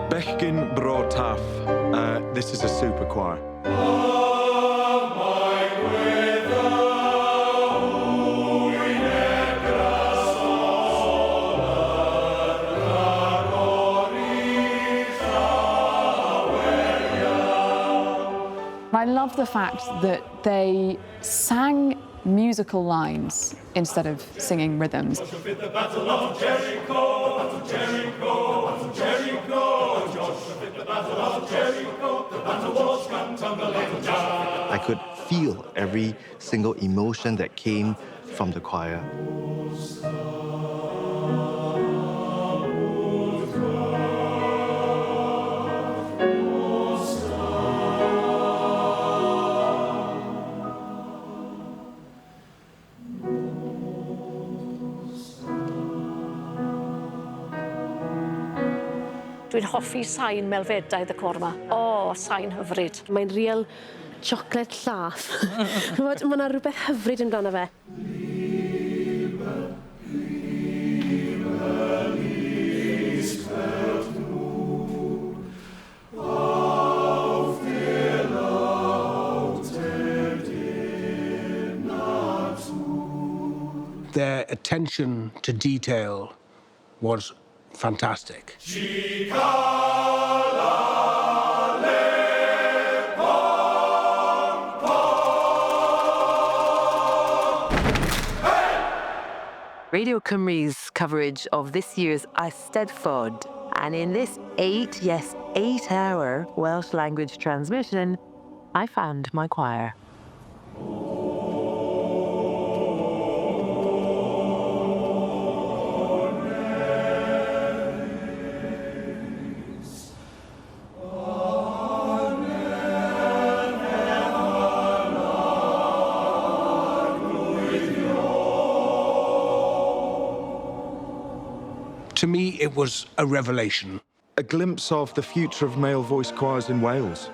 Bechgyn Bro Taff. This is a super choir. I love the fact that they sang musical lines instead of singing rhythms. I could feel every single emotion that came from the choir. Dwi'n hoffi sain melfedaidd y cor 'ma. O, sain hyfryd. Mae'n real chocolate llath. Mae 'na rhywbeth hyfryd amdano fe. Their attention to detail was fantastic. Radio Cymru's coverage of this year's Eisteddfod, and in this 8-hour Welsh language transmission, I found my choir. To me, it was a revelation. A glimpse of the future of male voice choirs in Wales.